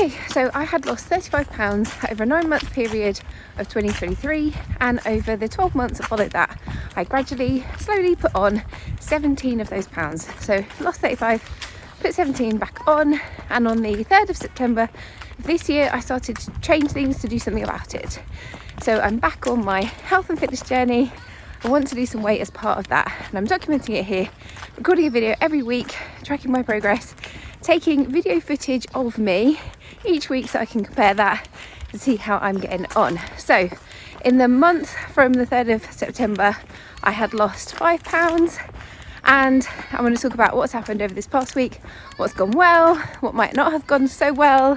Okay, so I had lost 35 pounds over a 9-month period of 2023, and over the 12 months that followed that, I gradually, slowly put on 17 of those pounds. So lost 35, put 17 back on, and on the 3rd of September this year, I started to change things to do something about it. So I'm back on my health and fitness journey. I want to lose some weight as part of that, and I'm documenting it here, recording a video every week, tracking my progress, taking video footage of me each week so I can compare that to see how I'm getting on. So in the month from the 3rd of September, I had lost 5 pounds, and I'm going to talk about what's happened over this past week, what's gone well, what might not have gone so well,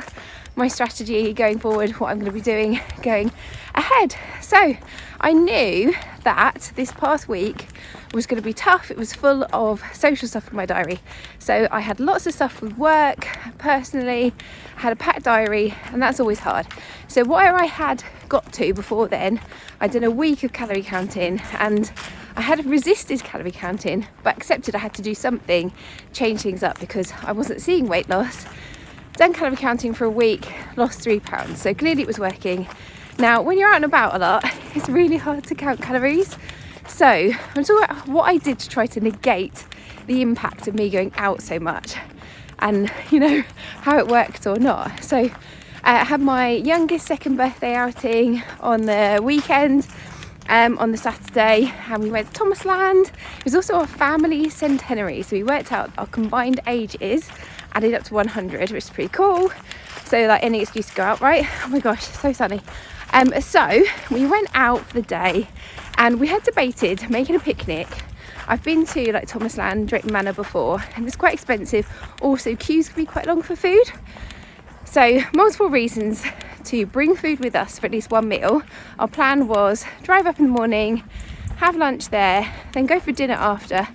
my strategy going forward, what I'm going to be doing going ahead. So I knew that this past week was going to be tough. It was full of social stuff in my diary. So I had lots of stuff with work, personally, I had a packed diary, and that's always hard. So where I had got to before then, I'd done a week of calorie counting, and I had resisted calorie counting, but accepted I had to do something, change things up, because I wasn't seeing weight loss. Done calorie counting for a week, lost 3 pounds. So clearly it was working. Now, when you're out and about a lot, it's really hard to count calories. So I'm talking about what I did to try to negate the impact of me going out so much, and how it worked or not. So I had my youngest second birthday outing on the weekend, on the Saturday, and we went to Thomasland. It was also our family centenary, so we worked out our combined ages added up to 100, which is pretty cool. So like any excuse to go out, right? Oh my gosh, so sunny. So we went out for the day, and we had debated making a picnic. I've been to like Thomasland, Drayton Manor before, and it's quite expensive. Also, queues can be quite long for food. So multiple reasons to bring food with us for at least one meal. Our plan was drive up in the morning, have lunch there, then go for dinner after,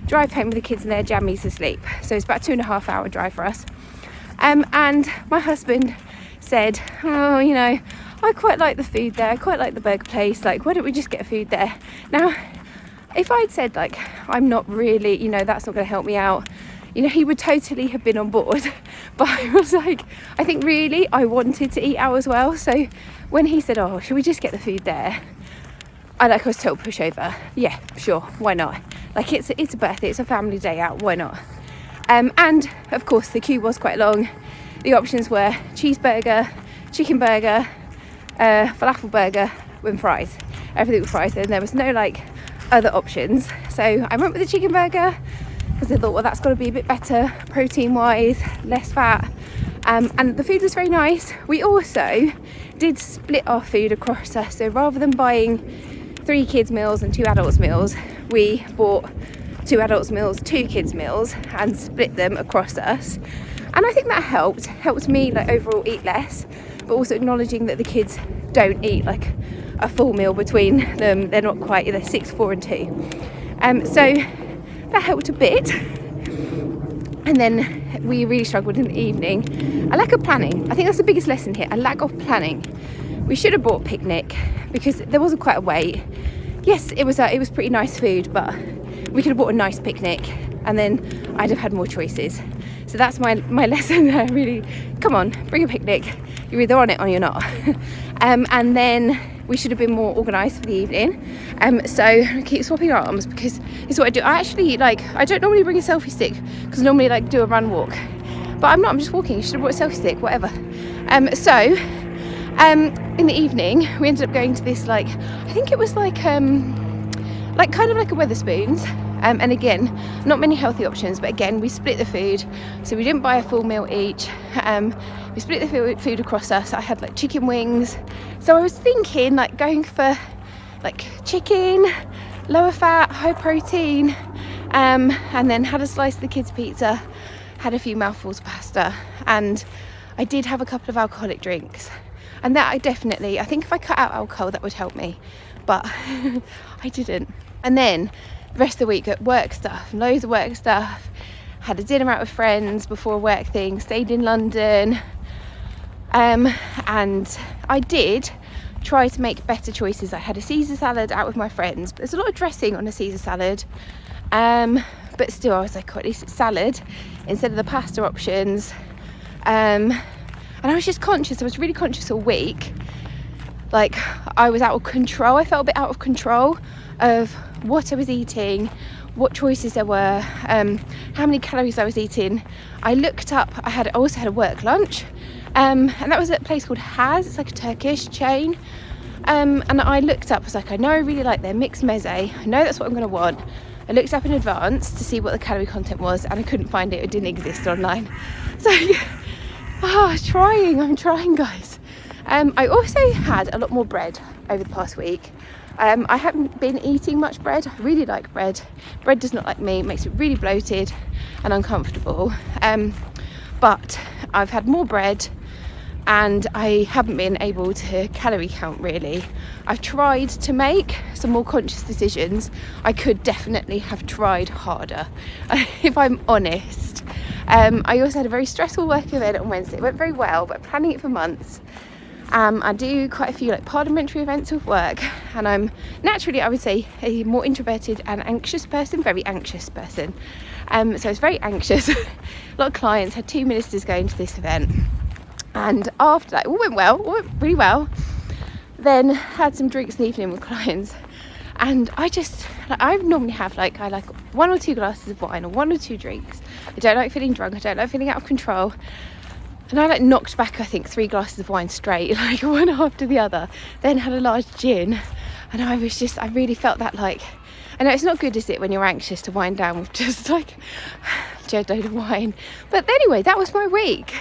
drive home with the kids in their jammies asleep. So it's about a 2.5 hour drive for us. And my husband said, I quite like the food there, I quite like the burger place, like why don't we just get food there? Now, if I'd said like, I'm not really, that's not going to help me out, he would totally have been on board. But I was like, I think really I wanted to eat out as well. So when he said, oh, should we just get the food there? I was total pushover. Yeah, sure, why not? Like it's a birthday, it's a family day out, why not? And of course the queue was quite long. The options were cheeseburger, chicken burger, falafel burger with fries. Everything with fries, and there was no other options. So I went with the chicken burger because I thought, well, that's got to be a bit better protein wise, less fat, and the food was very nice. We also did split our food across us, so rather than buying 3 kids meals and 2 adults meals, we bought 2 adults meals, 2 kids meals, and split them across us. And I think that helped me overall eat less, but also acknowledging that the kids don't eat a full meal between them. They're not quite, they're 6, 4 and 2. So that helped a bit. And then we really struggled in the evening. A lack of planning. I think that's the biggest lesson here, a lack of planning. We should have bought a picnic because there wasn't quite a wait. Yes, it was pretty nice food, but we could have bought a nice picnic, and then I'd have had more choices. So that's my lesson there, really. Come on, bring a picnic. You're either on it or you're not. And then we should have been more organised for the evening. So I keep swapping arms because it's what I do. I actually I don't normally bring a selfie stick because I normally do a run walk. But I'm not, I'm just walking. I should have brought a selfie stick, whatever. So in the evening we ended up going to this I think it was kind of like a Wetherspoons. And again, not many healthy options, but again, we split the food. So we didn't buy a full meal each. We split the food across us. I had chicken wings. So I was thinking going for chicken, lower fat, high protein, and then had a slice of the kids' pizza, had a few mouthfuls of pasta, and I did have a couple of alcoholic drinks. And that I think if I cut out alcohol, that would help me, but I didn't. And then the rest of the week, work stuff, loads of work stuff. Had a dinner out with friends before a work thing, stayed in London. And I did try to make better choices. I had a Caesar salad out with my friends, but there's a lot of dressing on a Caesar salad. But still, I was like, oh, at least it's salad instead of the pasta options. And And I was just conscious, I was really conscious all week, like I was out of control. I felt a bit out of control of what I was eating, what choices there were, how many calories I was eating. I looked up, I also had a work lunch, and that was at a place called Haz. It's like a Turkish chain, and I looked up, I was like, I know I really like their mixed meze, I know that's what I'm going to want. I looked up in advance to see what the calorie content was, and I couldn't find it didn't exist online. So I'm trying guys. I also had a lot more bread over the past week. I haven't been eating much bread. I really like bread. Bread does not like me, it makes it really bloated and uncomfortable. But I've had more bread and I haven't been able to calorie count really. I've tried to make some more conscious decisions. I could definitely have tried harder, if I'm honest. I also had a very stressful work event on Wednesday. It went very well, but I'm planning it for months. I do quite a few like parliamentary events with work, and I'm naturally, I would say, a more introverted and anxious person, very anxious person. So I was very anxious. A lot of clients, had 2 ministers going to this event, and after that, it all went really well. Then had some drinks in the evening with clients, and I normally have I like 1 or 2 glasses of wine or 1 or 2 drinks. I don't like feeling drunk, I don't like feeling out of control. And I knocked back, I think, 3 glasses of wine straight, one after the other. Then had a large gin, and I really felt that I know it's not good, is it, when you're anxious to wind down with just a load of wine. But anyway, that was my week.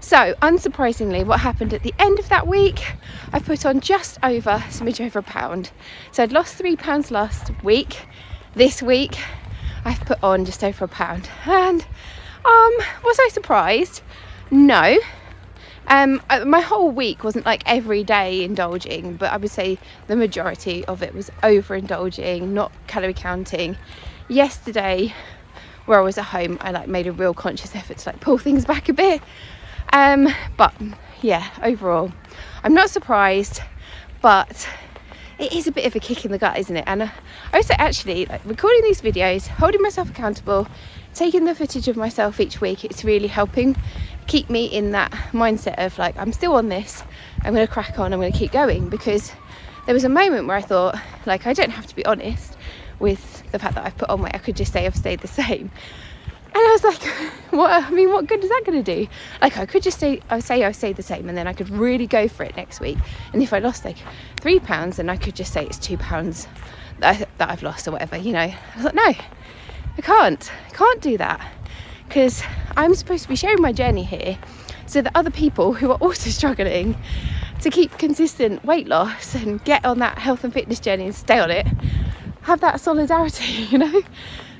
So unsurprisingly, what happened at the end of that week, I put on just over, a smidge over a pound. So I'd lost 3 pounds last week. This week, I've put on just over a pound. And was I surprised? No. My whole week wasn't every day indulging, but I would say the majority of it was overindulging, not calorie counting. Yesterday, where I was at home, I made a real conscious effort to pull things back a bit. But yeah, overall, I'm not surprised, but it is a bit of a kick in the gut, isn't it? And I also actually recording these videos, holding myself accountable, taking the footage of myself each week, it's really helping keep me in that mindset of I'm still on this, I'm going to crack on, I'm going to keep going. Because there was a moment where I thought I don't have to be honest with the fact that I've put on weight, I could just say I've stayed the same. And I was like, what good is that going to do? I could just say I've stayed the same, and then I could really go for it next week. And if I lost 3 pounds, then I could just say it's 2 pounds that I've lost or whatever, I was like, no, I can't do that, because I'm supposed to be sharing my journey here so that other people who are also struggling to keep consistent weight loss and get on that health and fitness journey and stay on it have that solidarity,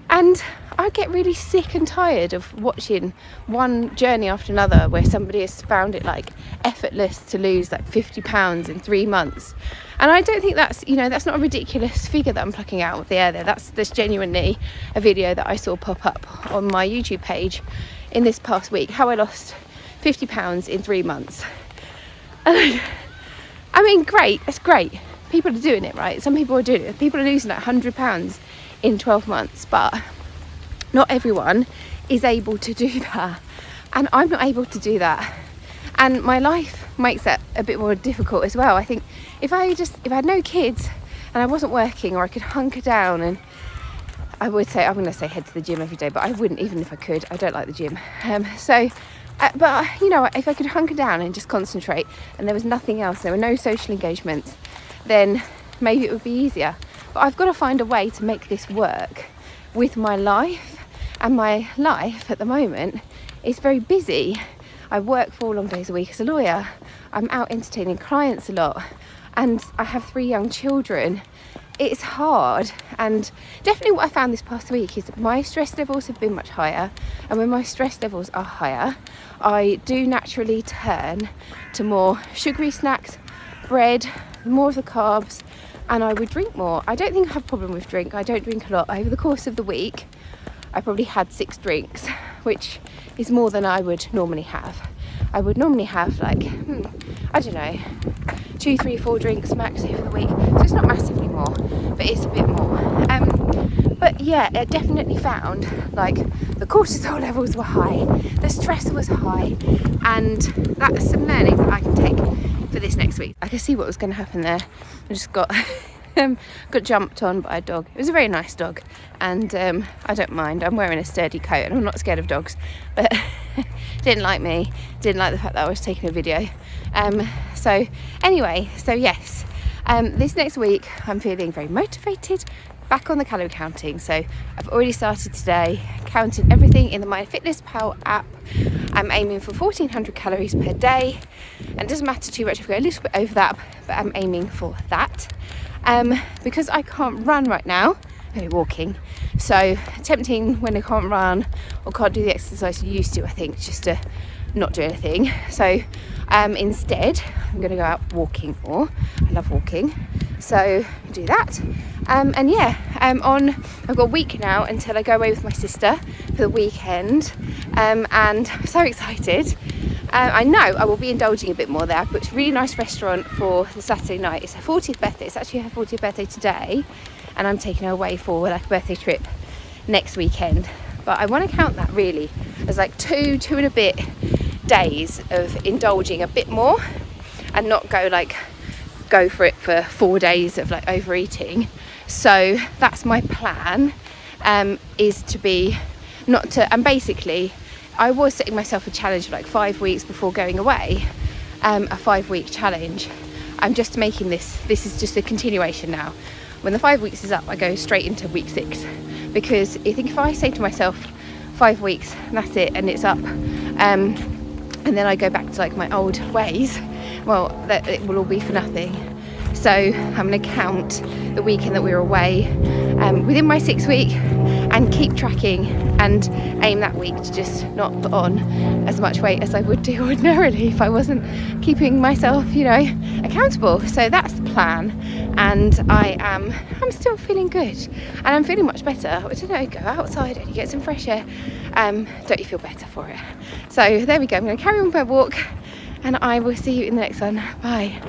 And I get really sick and tired of watching one journey after another where somebody has found it effortless to lose 50 pounds in 3 months. And I don't think that's, that's not a ridiculous figure that I'm plucking out of the air there. That's genuinely a video that I saw pop up on my YouTube page in this past week, how I lost 50 pounds in 3 months. And I mean, great, that's great. People are doing it, right? Some people are doing it. People are losing 100 pounds in 12 months, but not everyone is able to do that, and I'm not able to do that, and my life makes that a bit more difficult as well. I think if I had no kids and I wasn't working, or I could hunker down, and I'm going to say head to the gym every day, but I wouldn't, even if I could. I don't like the gym. But if I could hunker down and just concentrate, and there was nothing else, there were no social engagements, then maybe it would be easier. But I've got to find a way to make this work with my life, and my life at the moment is very busy. I work 4 long days a week as a lawyer. I'm out entertaining clients a lot, and I have 3 young children. It's hard, and definitely what I found this past week is that my stress levels have been much higher, and when my stress levels are higher, I do naturally turn to more sugary snacks, bread, more of the carbs, and I would drink more. I don't think I have a problem with drink. I don't drink a lot. Over the course of the week, I probably had 6 drinks, which is more than I would normally have. I would normally have 2, 3, 4 drinks max over the week. So it's not massively more, but it's a bit more. But yeah, I definitely found like the cortisol levels were high, the stress was high, and that's some learnings that I can take for this next week. I could see what was going to happen there. I just got got jumped on by a dog. It was a very nice dog, and I don't mind. I'm wearing a sturdy coat and I'm not scared of dogs, but didn't like me, didn't like the fact that I was taking a video. So anyway, so yes, this next week I'm feeling very motivated, back on the calorie counting. So I've already started today, counting everything in the MyFitnessPal app. I'm aiming for 1400 calories per day, and it doesn't matter too much if we go a little bit over that, but I'm aiming for that. Because I can't run right now, I'm only walking, so tempting when I can't run or can't do the exercise you used to, I think, just to not do anything. So instead I'm going to go out walking more. I love walking, so do that. And yeah, I've got a week now until I go away with my sister for the weekend, and I'm so excited. I know I will be indulging a bit more there. I've booked a really nice restaurant for the Saturday night. It's her 40th birthday. It's actually her 40th birthday today, and I'm taking her away for like a birthday trip next weekend. But I want to count that really as like two and a bit days of indulging a bit more, and not go for it for 4 days of like overeating. So that's my plan, is to be not to, and basically I was setting myself a challenge for like 5 weeks before going away, a 5-week challenge. I'm just making this is just a continuation now. When the 5 weeks is up, I go straight into week 6, because I think if I say to myself 5 weeks and that's it and it's up, and then I go back to like my old ways, well, that it will all be for nothing. So I'm going to count the weekend that we were away within my 6 week, and keep tracking and aim that week to just not put on as much weight as I would do ordinarily if I wasn't keeping myself, accountable. So that's the plan, and I'm still feeling good, and I'm feeling much better. I don't know, go outside and you get some fresh air, don't you feel better for it? So there we go. I'm going to carry on my walk, and I will see you in the next one. Bye.